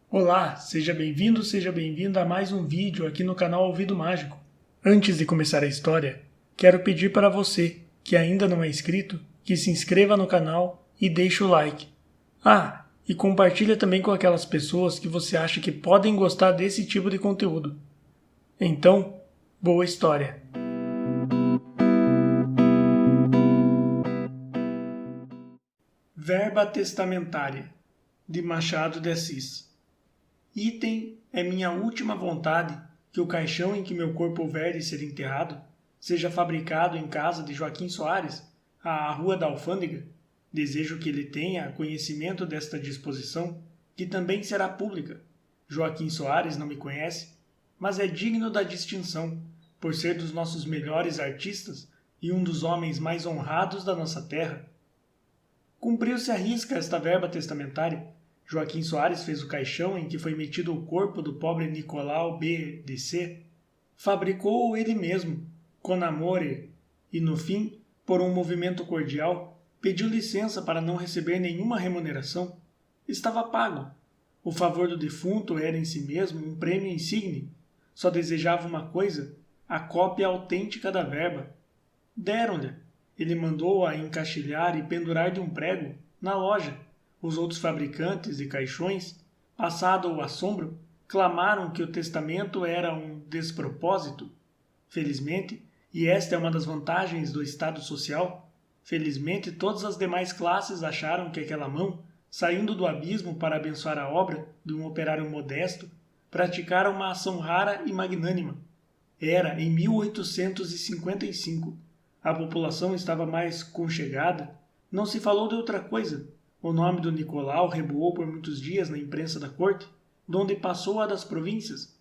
Olá, seja bem-vindo, seja bem-vinda a mais um vídeo aqui no canal Ouvido Mágico. Antes de começar a história, quero pedir para você, que ainda não é inscrito, que se inscreva no canal e deixe o like. E compartilha também com aquelas pessoas que você acha que podem gostar desse tipo de conteúdo. Então, boa história! Verba testamentária, de Machado de Assis. Item é minha última vontade que o caixão em que meu corpo houver de ser enterrado seja fabricado em casa de Joaquim Soares, à Rua da Alfândega. Desejo que ele tenha conhecimento desta disposição, que também será pública. Joaquim Soares não me conhece, mas é digno da distinção, por ser dos nossos melhores artistas e um dos homens mais honrados da nossa terra. Cumpriu-se à risca esta verba testamentária. Joaquim Soares fez o caixão em que foi metido o corpo do pobre Nicolau B. de C. Fabricou-o ele mesmo, con amore, e no fim, por um movimento cordial, pediu licença para não receber nenhuma remuneração. Estava pago. O favor do defunto era em si mesmo um prêmio insigne. Só desejava uma coisa, a cópia autêntica da verba. Deram-lhe. Ele mandou-a encaixilhar e pendurar de um prego, na loja. Os outros fabricantes de caixões, passado o assombro, clamaram que o testamento era um despropósito. Felizmente, e esta é uma das vantagens do Estado Social, felizmente todas as demais classes acharam que aquela mão, saindo do abismo para abençoar a obra de um operário modesto, praticara uma ação rara e magnânima. Era em 1855. A população estava mais conchegada, não se falou de outra coisa. O nome do Nicolau reboou por muitos dias na imprensa da corte, donde passou a das províncias.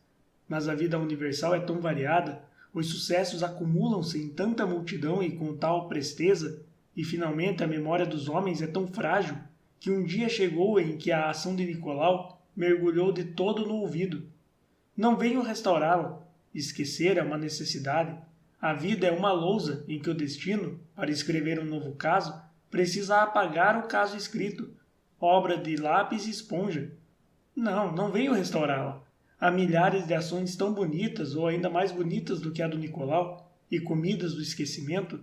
Mas a vida universal é tão variada, os sucessos acumulam-se em tanta multidão e com tal presteza, e finalmente a memória dos homens é tão frágil, que um dia chegou em que a ação de Nicolau mergulhou de todo no olvido. Não venho restaurá-la. Esquecer é uma necessidade. A vida é uma lousa em que o destino, para escrever um novo caso, precisa apagar o caso escrito, obra de lápis e esponja. Não venho restaurá-la. Há milhares de ações tão bonitas ou ainda mais bonitas do que a do Nicolau e comidas do esquecimento.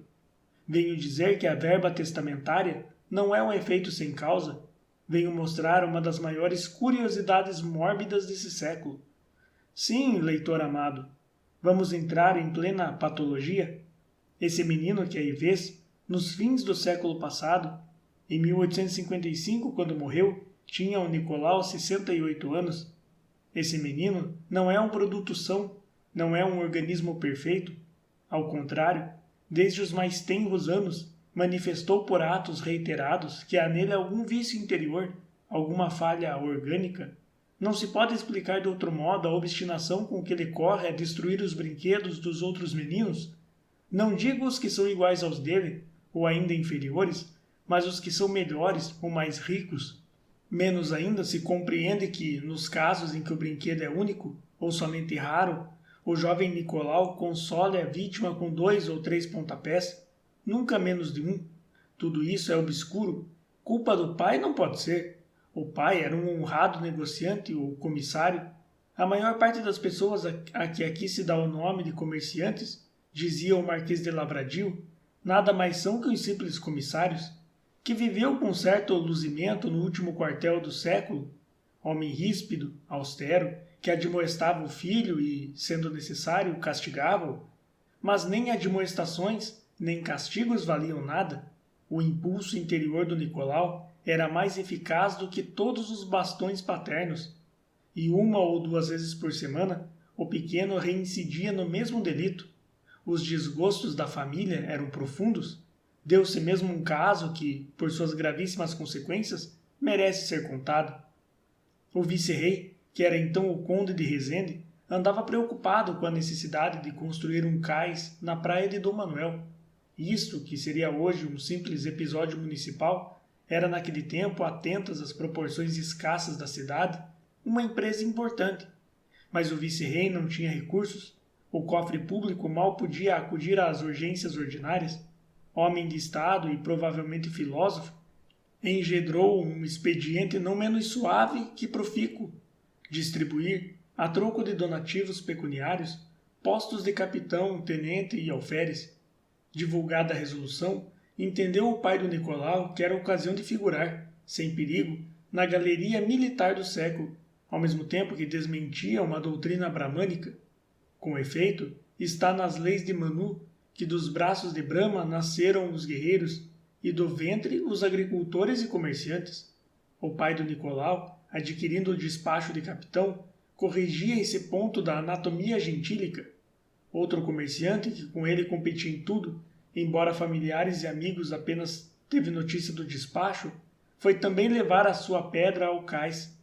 Venho dizer que a verba testamentária não é um efeito sem causa. Venho mostrar uma das maiores curiosidades mórbidas desse século. Sim, leitor amado, vamos entrar em plena patologia? Esse menino que aí vês, nos fins do século passado, em 1855, quando morreu, tinha o Nicolau 68 anos. Esse menino não é um produto são, não é um organismo perfeito. Ao contrário, desde os mais tenros anos, manifestou por atos reiterados que há nele algum vício interior, alguma falha orgânica. Não se pode explicar de outro modo a obstinação com que ele corre a destruir os brinquedos dos outros meninos. Não digo os que são iguais aos dele, ou ainda inferiores, mas os que são melhores ou mais ricos. Menos ainda se compreende que, nos casos em que o brinquedo é único, ou somente raro, o jovem Nicolau console a vítima com 2 ou 3 pontapés, nunca menos de um. Tudo isso é obscuro. Culpa do pai não pode ser. O pai era um honrado negociante ou comissário. A maior parte das pessoas a que aqui se dá o nome de comerciantes, dizia o Marquês de Lavradio, nada mais são que os simples comissários, que viveu com certo luzimento no último quartel do século, homem ríspido, austero, que admoestava o filho e, sendo necessário, castigava-o. Mas nem admoestações, nem castigos valiam nada. O impulso interior do Nicolau era mais eficaz do que todos os bastões paternos, e 1 ou 2 vezes por semana o pequeno reincidia no mesmo delito. Os desgostos da família eram profundos. Deu-se mesmo um caso que, por suas gravíssimas consequências, merece ser contado. O vice-rei, que era então o conde de Resende, andava preocupado com a necessidade de construir um cais na praia de Dom Manuel. Isto, que seria hoje um simples episódio municipal, era naquele tempo, atentas às proporções escassas da cidade, uma empresa importante. Mas o vice-rei não tinha recursos. O cofre público mal podia acudir às urgências ordinárias. Homem de Estado e provavelmente filósofo, engendrou um expediente não menos suave que profícuo. distribuir, a troco de donativos pecuniários, postos de capitão, tenente e alferes. Divulgada a resolução, entendeu o pai do Nicolau que era ocasião de figurar, sem perigo, na galeria militar do século, ao mesmo tempo que desmentia uma doutrina bramânica. Com efeito, está nas leis de Manu que dos braços de Brahma nasceram os guerreiros e do ventre os agricultores e comerciantes. O pai do Nicolau, adquirindo o despacho de capitão, corrigia esse ponto da anatomia gentílica. Outro comerciante, que com ele competia em tudo, embora familiares e amigos apenas teve notícia do despacho, foi também levar a sua pedra ao cais.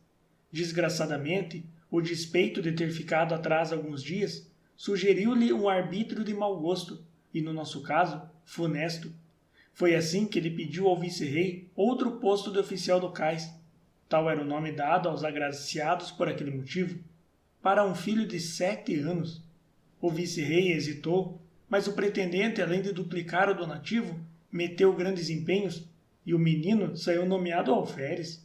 Desgraçadamente, o despeito de ter ficado atrás alguns dias, sugeriu-lhe um arbítrio de mau gosto, e no nosso caso, funesto. Foi assim que ele pediu ao vice-rei outro posto de oficial do cais, tal era o nome dado aos agraciados por aquele motivo, para um filho de 7 anos. O vice-rei hesitou, mas o pretendente, além de duplicar o donativo, meteu grandes empenhos, e o menino saiu nomeado alferes.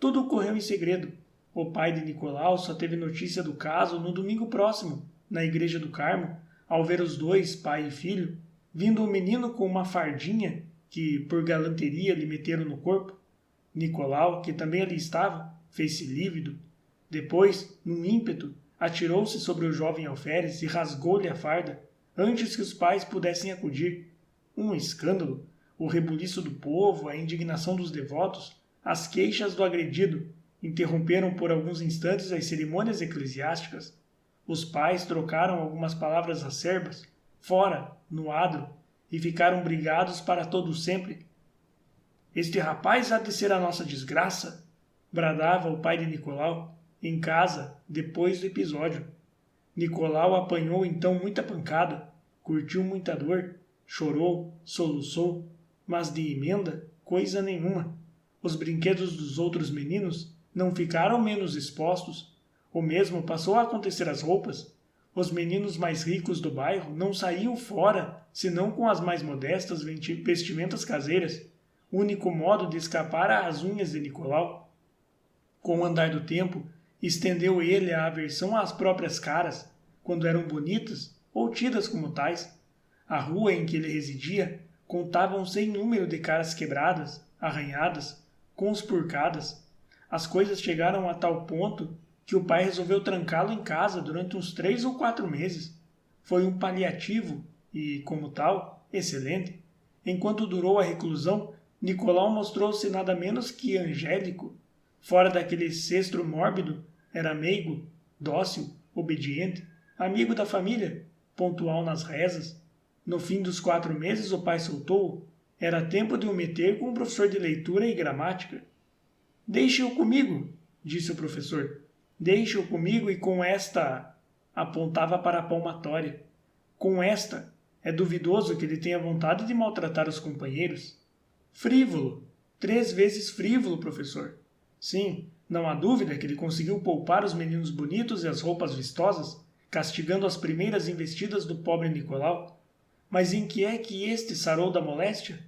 Tudo ocorreu em segredo. O pai de Nicolau só teve notícia do caso no domingo próximo, na igreja do Carmo, ao ver os dois, pai e filho, vindo o menino com uma fardinha que, por galanteria, lhe meteram no corpo. Nicolau, que também ali estava, fez-se lívido. Depois, num ímpeto, atirou-se sobre o jovem alferes e rasgou-lhe a farda, antes que os pais pudessem acudir. Um escândalo, o rebuliço do povo, a indignação dos devotos, as queixas do agredido, interromperam por alguns instantes as cerimônias eclesiásticas. Os pais trocaram algumas palavras acerbas, fora, no adro, e ficaram brigados para todo sempre. Este rapaz há de ser a nossa desgraça, bradava o pai de Nicolau, em casa, depois do episódio. Nicolau apanhou então muita pancada, curtiu muita dor, chorou, soluçou, mas de emenda, coisa nenhuma. Os brinquedos dos outros meninos não ficaram menos expostos. O mesmo passou a acontecer às roupas. Os meninos mais ricos do bairro não saíam fora, senão com as mais modestas vestimentas caseiras, único modo de escapar às unhas de Nicolau. Com o andar do tempo, estendeu ele a aversão às próprias caras, quando eram bonitas ou tidas como tais. A rua em que ele residia contava um sem número de caras quebradas, arranhadas, conspurcadas. As coisas chegaram a tal ponto que o pai resolveu trancá-lo em casa durante uns 3 ou 4 meses. Foi um paliativo e, como tal, excelente. Enquanto durou a reclusão, Nicolau mostrou-se nada menos que angélico. Fora daquele cestro mórbido, era meigo, dócil, obediente, amigo da família, pontual nas rezas. No fim dos 4 meses o pai soltou-o. Era tempo de o meter com um professor de leitura e gramática. Deixe-o comigo, disse o professor. Deixe-o comigo e com esta... Apontava para a palmatória. Com esta, é duvidoso que ele tenha vontade de maltratar os companheiros. Frívolo. 3 vezes frívolo, professor. Sim, não há dúvida que ele conseguiu poupar os meninos bonitos e as roupas vistosas, castigando as primeiras investidas do pobre Nicolau. Mas em que é que este sarou da moléstia?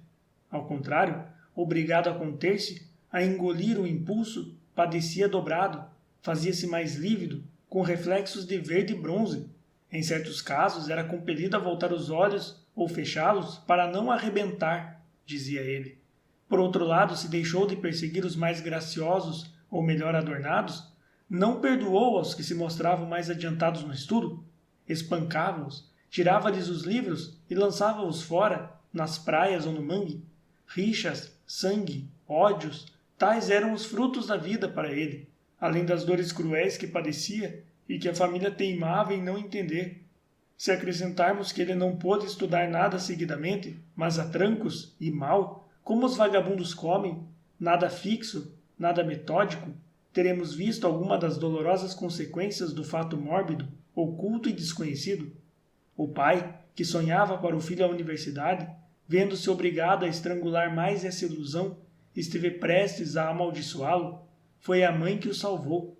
Ao contrário, obrigado a conter-se, a engolir o impulso, padecia dobrado, fazia-se mais lívido, com reflexos de verde e bronze. Em certos casos, era compelido a voltar os olhos ou fechá-los para não arrebentar, dizia ele. Por outro lado, se deixou de perseguir os mais graciosos ou melhor adornados, não perdoou aos que se mostravam mais adiantados no estudo, espancava-os, tirava-lhes os livros e lançava-os fora, nas praias ou no mangue. Rixas, sangue, ódios, tais eram os frutos da vida para ele, além das dores cruéis que padecia e que a família teimava em não entender. Se acrescentarmos que ele não pôde estudar nada seguidamente, mas a trancos e mal, como os vagabundos comem, nada fixo, nada metódico, teremos visto alguma das dolorosas consequências do fato mórbido, oculto e desconhecido. O pai, que sonhava para o filho a universidade, vendo-se obrigado a estrangular mais essa ilusão, esteve prestes a amaldiçoá-lo. Foi a mãe que o salvou.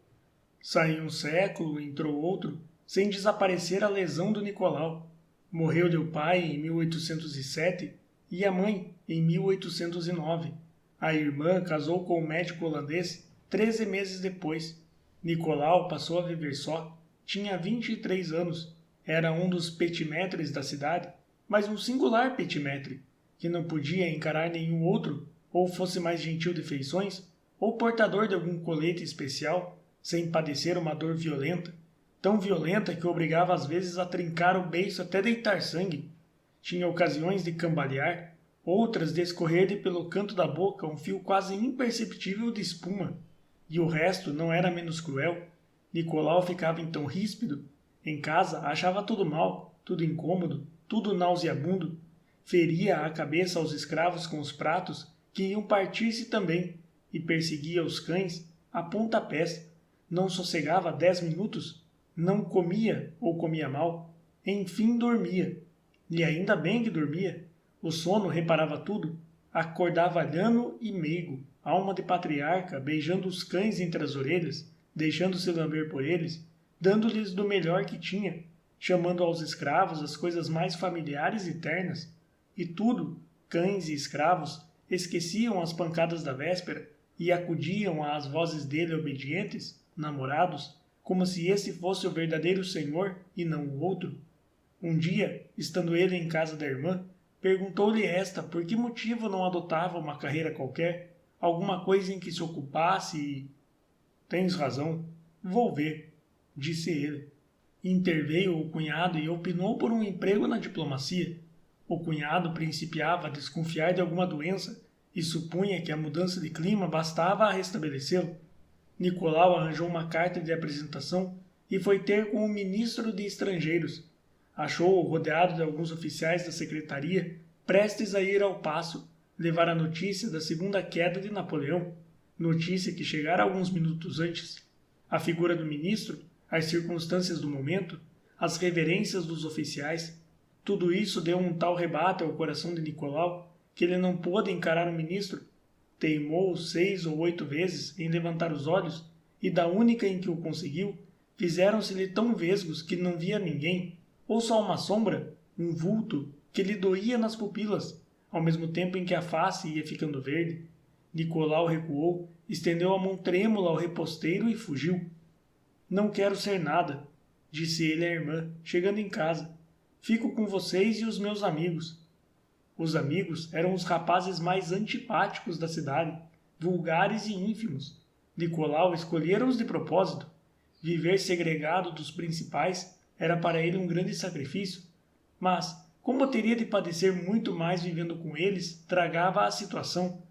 Saiu um século, entrou outro, sem desaparecer a lesão do Nicolau. Morreu-lhe o pai em 1807 e a mãe em 1809. A irmã casou com o médico holandês 13 meses depois. Nicolau passou a viver só. Tinha 23 anos. Era um dos petimetres da cidade, mas um singular petimetre, que não podia encarar nenhum outro, ou fosse mais gentil de feições, ou portador de algum colete especial, sem padecer uma dor violenta, tão violenta que o obrigava às vezes a trincar o beiço até deitar sangue. Tinha ocasiões de cambalear, outras de escorrer-lhe pelo canto da boca um fio quase imperceptível de espuma. E o resto não era menos cruel. Nicolau ficava então ríspido. Em casa achava tudo mal, tudo incômodo, tudo nauseabundo. Feria a cabeça aos escravos com os pratos, que iam partir-se também, e perseguia os cães a pontapés. Não sossegava 10 minutos, não comia ou comia mal, enfim dormia. E ainda bem que dormia. O sono reparava tudo. Acordava lhano e meigo, alma de patriarca, beijando os cães entre as orelhas, deixando-se lamber por eles, dando-lhes do melhor que tinha, chamando aos escravos as coisas mais familiares e ternas. E tudo, cães e escravos, esqueciam as pancadas da véspera e acudiam às vozes dele obedientes, namorados, como se esse fosse o verdadeiro senhor e não o outro. Um dia, estando ele em casa da irmã, perguntou-lhe esta por que motivo não adotava uma carreira qualquer, alguma coisa em que se ocupasse e... Tens razão, vou ver, disse ele. Interveio o cunhado e opinou por um emprego na diplomacia. O cunhado principiava a desconfiar de alguma doença e supunha que a mudança de clima bastava a restabelecê-lo. Nicolau arranjou uma carta de apresentação e foi ter com o ministro de Estrangeiros. Achou-o rodeado de alguns oficiais da secretaria, prestes a ir ao paço, levar a notícia da segunda queda de Napoleão, notícia que chegara alguns minutos antes. A figura do ministro, as circunstâncias do momento, as reverências dos oficiais, tudo isso deu um tal rebate ao coração de Nicolau que ele não pôde encarar o ministro. Teimou 6 ou 8 vezes em levantar os olhos e, da única em que o conseguiu, fizeram-se-lhe tão vesgos que não via ninguém, ou só uma sombra, um vulto, que lhe doía nas pupilas, ao mesmo tempo em que a face ia ficando verde. Nicolau recuou, estendeu a mão trêmula ao reposteiro e fugiu. Não quero ser nada, disse ele à irmã, chegando em casa. Fico com vocês e os meus amigos. Os amigos eram os rapazes mais antipáticos da cidade, vulgares e ínfimos. Nicolau escolhera-os de propósito. Viver segregado dos principais era para ele um grande sacrifício, mas, como teria de padecer muito mais vivendo com eles, tragava a situação.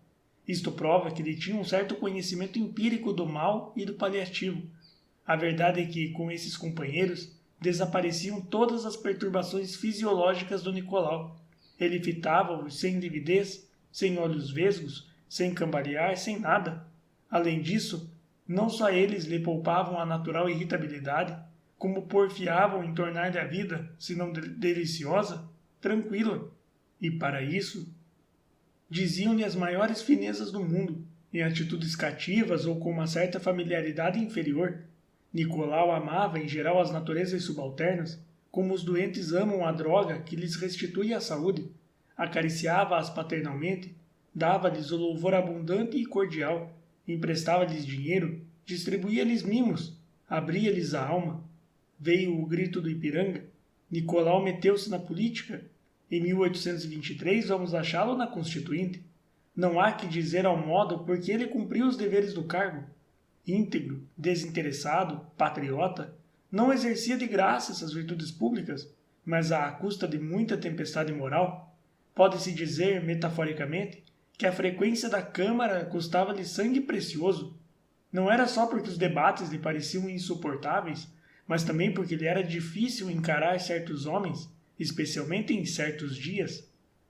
Isto prova que ele tinha um certo conhecimento empírico do mal e do paliativo. A verdade é que, com esses companheiros, desapareciam todas as perturbações fisiológicas do Nicolau. Ele fitava-os sem lividez, sem olhos vesgos, sem cambalear, sem nada. Além disso, não só eles lhe poupavam a natural irritabilidade, como porfiavam em tornar-lhe a vida, se não deliciosa, tranquila. E para isso, diziam-lhe as maiores finezas do mundo, em atitudes cativas ou com uma certa familiaridade inferior. Nicolau amava em geral as naturezas subalternas, como os doentes amam a droga que lhes restitui a saúde. Acariciava-as paternalmente, dava-lhes o louvor abundante e cordial, emprestava-lhes dinheiro, distribuía-lhes mimos, abria-lhes a alma. Veio o grito do Ipiranga. Nicolau meteu-se na política. Em 1823 vamos achá-lo na Constituinte. Não há que dizer ao modo porque ele cumpriu os deveres do cargo. Íntegro, desinteressado, patriota, não exercia de graça essas virtudes públicas, mas à custa de muita tempestade moral. Pode-se dizer, metaforicamente, que a frequência da Câmara custava-lhe sangue precioso. Não era só porque os debates lhe pareciam insuportáveis, mas também porque lhe era difícil encarar certos homens, especialmente em certos dias.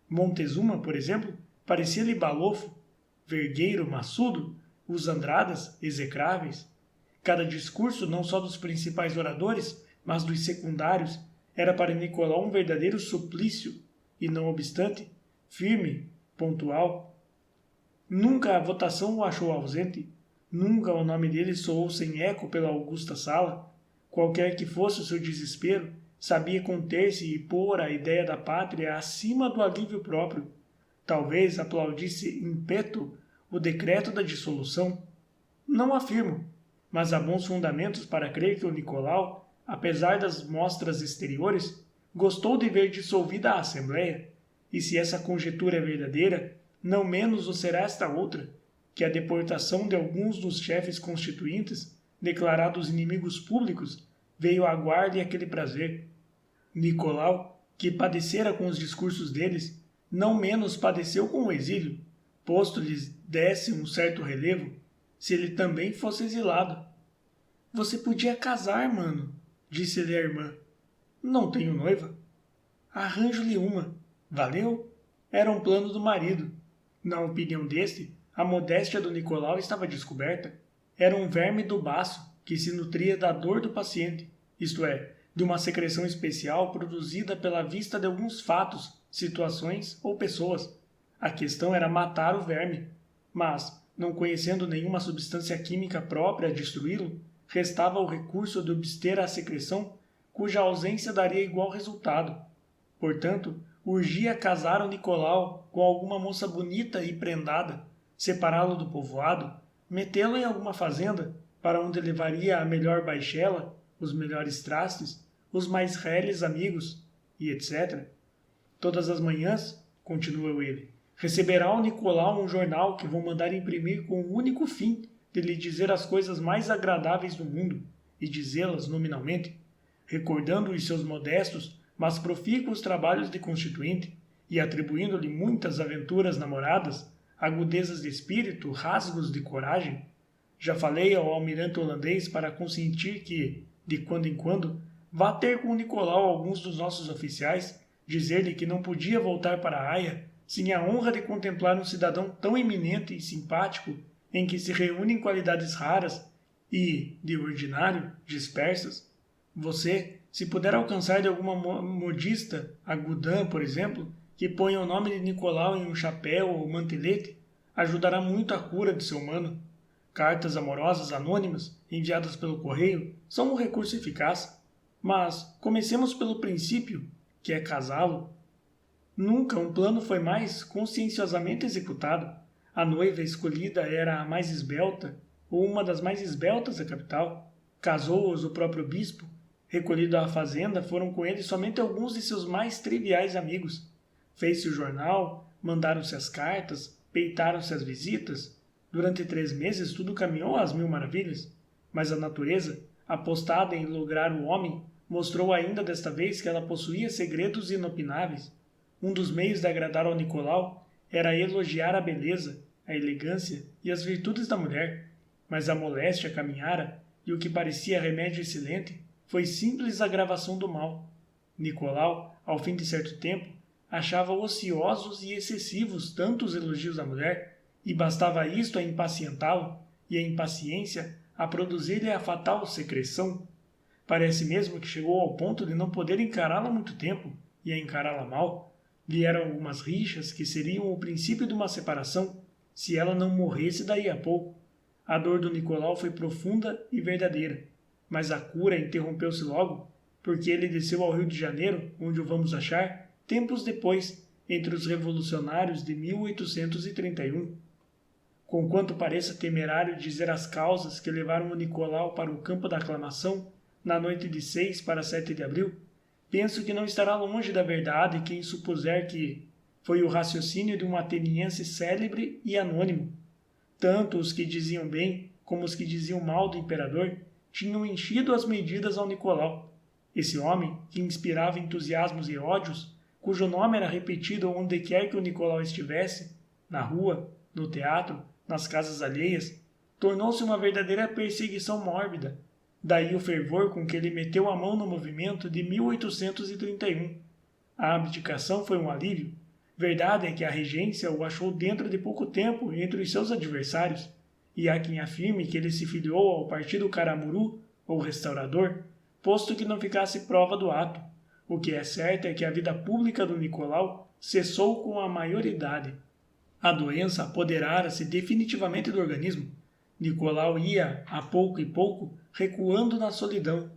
Montezuma, por exemplo, parecia-lhe balofo, Vergueiro maçudo, os Andradas execráveis. Cada discurso, não só dos principais oradores, mas dos secundários, era para Nicolau um verdadeiro suplício, e não obstante, firme, pontual. Nunca a votação o achou ausente, nunca o nome dele soou sem eco pela augusta sala. Qualquer que fosse o seu desespero, sabia conter-se e pôr a ideia da pátria acima do alívio próprio. Talvez aplaudisse in petto o decreto da dissolução. Não afirmo. mas há bons fundamentos para crer que o Nicolau, apesar das mostras exteriores, gostou de ver dissolvida a Assembleia, e se essa conjectura é verdadeira, não menos o será esta outra, que a deportação de alguns dos chefes constituintes, declarados inimigos públicos, veio aguar-lhe aquele prazer. Nicolau, que padecera com os discursos deles, não menos padeceu com o exílio, posto lhes desse um certo relevo, se ele também fosse exilado. Você podia casar, mano, disse-lhe a irmã. Não tenho noiva. Arranjo-lhe uma. Valeu? Era um plano do marido. Na opinião deste, a modéstia do Nicolau estava descoberta. Era um verme do baço que se nutria da dor do paciente, isto é, de uma secreção especial produzida pela vista de alguns fatos, situações ou pessoas. A questão era matar o verme, mas, não conhecendo nenhuma substância química própria a destruí-lo, restava o recurso de obster a secreção, cuja ausência daria igual resultado. Portanto, urgia casar o Nicolau com alguma moça bonita e prendada, separá-lo do povoado, metê-lo em alguma fazenda, para onde levaria a melhor baixela, os melhores trastes, os mais reles amigos, e etc. Todas as manhãs, continuou ele, receberá o Nicolau um jornal que vou mandar imprimir com o único fim de lhe dizer as coisas mais agradáveis do mundo, e dizê-las nominalmente, recordando os seus modestos, mas profícuos trabalhos de constituinte, e atribuindo-lhe muitas aventuras namoradas, agudezas de espírito, rasgos de coragem. Já falei ao almirante holandês para consentir que, de quando em quando, vá ter com o Nicolau alguns dos nossos oficiais, dizer-lhe que não podia voltar para a Haia sem a honra de contemplar um cidadão tão eminente e simpático, em que se reúnem qualidades raras e, de ordinário, dispersas. Você, se puder alcançar de alguma modista, a Gudin, por exemplo, que ponha o nome de Nicolau em um chapéu ou mantelete, ajudará muito a cura de seu mano. Cartas amorosas anônimas, enviadas pelo correio, são um recurso eficaz. Mas comecemos pelo princípio, que é casá-lo. Nunca um plano foi mais conscienciosamente executado. A noiva escolhida era a mais esbelta, ou uma das mais esbeltas da capital. Casou-os o próprio bispo. Recolhido à fazenda, foram com ele somente alguns de seus mais triviais amigos. Fez-se o jornal, mandaram-se as cartas, peitaram-se as visitas. Durante 3 meses tudo caminhou às 1000 maravilhas. Mas a natureza, apostada em lograr o homem, mostrou ainda desta vez que ela possuía segredos inopináveis. Um dos meios de agradar ao Nicolau era elogiar a beleza, a elegância e as virtudes da mulher, mas a moléstia caminhara, e o que parecia remédio excelente foi simples agravação do mal. Nicolau, ao fim de certo tempo, achava ociosos e excessivos tantos elogios da mulher, e bastava isto a impacientá-lo, e a impaciência a produzir-lhe a fatal secreção. Parece mesmo que chegou ao ponto de não poder encará-la muito tempo, e a encará-la mal. Vieram algumas rixas que seriam o princípio de uma separação, se ela não morresse daí a pouco. A dor do Nicolau foi profunda e verdadeira, mas a cura interrompeu-se logo, porque ele desceu ao Rio de Janeiro, onde o vamos achar, tempos depois, entre os revolucionários de 1831. Conquanto pareça temerário dizer as causas que levaram o Nicolau para o campo da aclamação, na noite de 6 para 7 de abril, penso que não estará longe da verdade quem supuser que foi o raciocínio de um ateniense célebre e anônimo. Tanto os que diziam bem como os que diziam mal do imperador tinham enchido as medidas ao Nicolau. Esse homem, que inspirava entusiasmos e ódios, cujo nome era repetido onde quer que o Nicolau estivesse, na rua, no teatro, nas casas alheias, tornou-se uma verdadeira perseguição mórbida. Daí o fervor com que ele meteu a mão no movimento de 1831. A abdicação foi um alívio. Verdade é que a regência o achou dentro de pouco tempo entre os seus adversários, e há quem afirme que ele se filiou ao partido Caramuru, ou restaurador, posto que não ficasse prova do ato. O que é certo é que a vida pública do Nicolau cessou com a maioridade. A doença apoderara-se definitivamente do organismo. Nicolau ia, a pouco e pouco, recuando na solidão.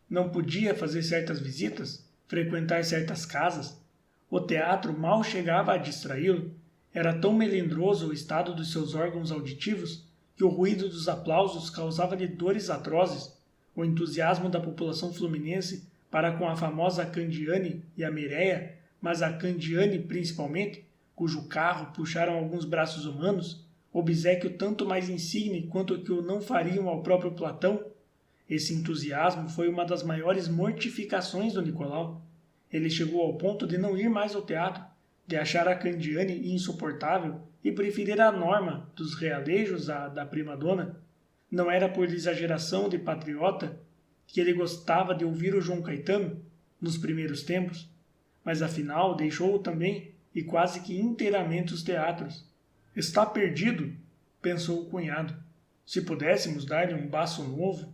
Não podia fazer certas visitas, frequentar certas casas. O teatro mal chegava a distraí-lo. Era tão melindroso o estado dos seus órgãos auditivos que o ruído dos aplausos causava-lhe dores atrozes, o entusiasmo da população fluminense para com a famosa Candiani e a Mireia, mas a Candiani principalmente, cujo carro puxaram alguns braços humanos, obséquio tanto mais insigne quanto que o não fariam ao próprio Platão. Esse entusiasmo foi uma das maiores mortificações do Nicolau. Ele chegou ao ponto de não ir mais ao teatro, de achar a Candiani insuportável e preferir a Norma dos realejos à da prima-dona. Não era por exageração de patriota que ele gostava de ouvir o João Caetano nos primeiros tempos, mas afinal deixou também e quase que inteiramente os teatros. Está perdido, pensou o cunhado. Se pudéssemos dar-lhe um baço novo.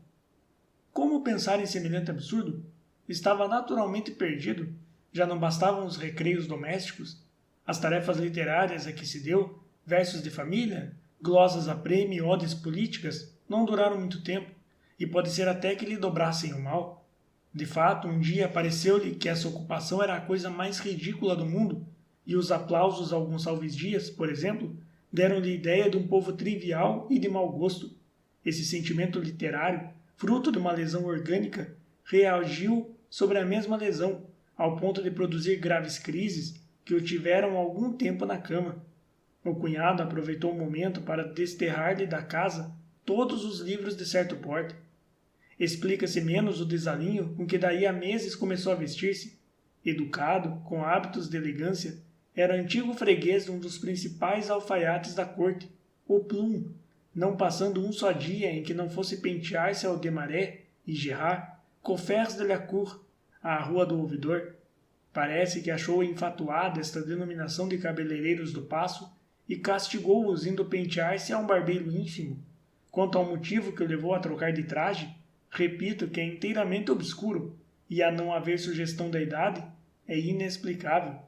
Como pensar em semelhante absurdo? Estava naturalmente perdido. Já não bastavam os recreios domésticos, as tarefas literárias a que se deu, versos de família, glosas a prêmio e odes políticas, não duraram muito tempo, e pode ser até que lhe dobrassem o mal. De fato, um dia pareceu-lhe que essa ocupação era a coisa mais ridícula do mundo, e os aplausos a Gonçalves Dias, por exemplo, deram-lhe ideia de um povo trivial e de mau gosto. Esse sentimento literário, fruto de uma lesão orgânica, reagiu sobre a mesma lesão, ao ponto de produzir graves crises que o tiveram algum tempo na cama. O cunhado aproveitou o momento para desterrar-lhe da casa todos os livros de certo porte. Explica-se menos o desalinho com que daí a meses começou a vestir-se. Educado, com hábitos de elegância, era antigo freguês de um dos principais alfaiates da corte, o Plum, não passando um só dia em que não fosse pentear-se ao Desmarais e Gerard, Coffers de la Cour, à Rua do Ouvidor. Parece que achou enfatuada esta denominação de cabeleireiros do Paço e castigou-os indo pentear-se a um barbeiro ínfimo. Quanto ao motivo que o levou a trocar de traje, repito que é inteiramente obscuro e, a não haver sugestão da idade, é inexplicável.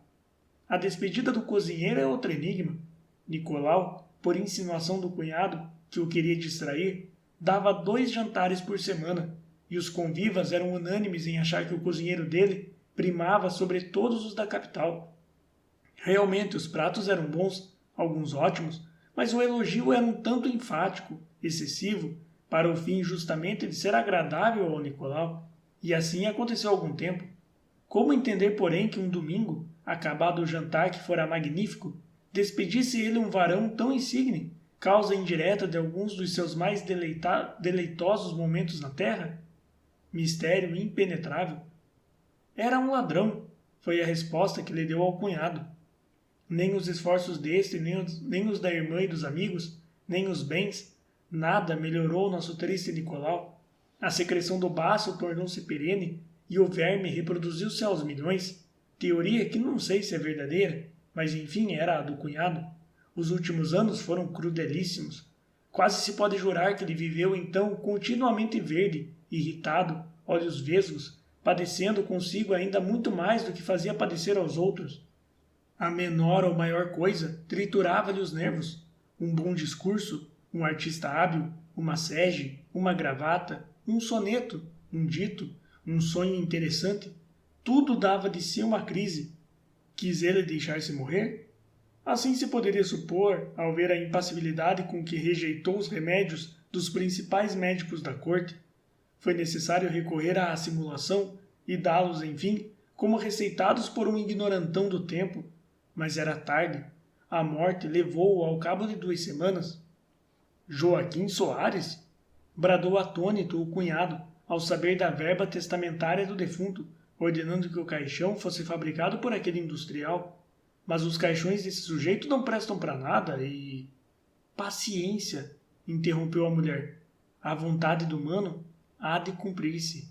A despedida do cozinheiro é outro enigma. Nicolau, por insinuação do cunhado, que o queria distrair, dava 2 jantares por semana, e os convivas eram unânimes em achar que o cozinheiro dele primava sobre todos os da capital. Realmente os pratos eram bons, alguns ótimos, mas o elogio era um tanto enfático, excessivo, para o fim justamente de ser agradável ao Nicolau, e assim aconteceu algum tempo. Como entender, porém, que um domingo, acabado o jantar que fora magnífico, despedisse ele um varão tão insigne, causa indireta de alguns dos seus mais deleitosos momentos na terra? Mistério impenetrável. Era um ladrão, foi a resposta que lhe deu ao cunhado. Nem os esforços deste, nem os da irmã e dos amigos, nem os bens, nada melhorou nosso triste Nicolau. A secreção do baço tornou-se perene e o verme reproduziu-se aos milhões. Teoria que não sei se é verdadeira, mas enfim era a do cunhado. Os últimos anos foram crudelíssimos. Quase se pode jurar que ele viveu então continuamente verde, irritado, olhos vesgos, padecendo consigo ainda muito mais do que fazia padecer aos outros. A menor ou maior coisa triturava-lhe os nervos. Um bom discurso, um artista hábil, uma sege, uma gravata, um soneto, um dito, um sonho interessante, tudo dava de si uma crise. Quis ele deixar-se morrer? Assim se poderia supor, ao ver a impassibilidade com que rejeitou os remédios dos principais médicos da corte. Foi necessário recorrer à simulação e dá-los, enfim, como receitados por um ignorantão do tempo. Mas era tarde. A morte levou-o ao cabo de 2 semanas. Joaquim Soares? Bradou atônito o cunhado, ao saber da verba testamentária do defunto, ordenando que o caixão fosse fabricado por aquele industrial. Mas os caixões desse sujeito não prestam para nada e... Paciência, interrompeu a mulher. A vontade do humano há de cumprir-se.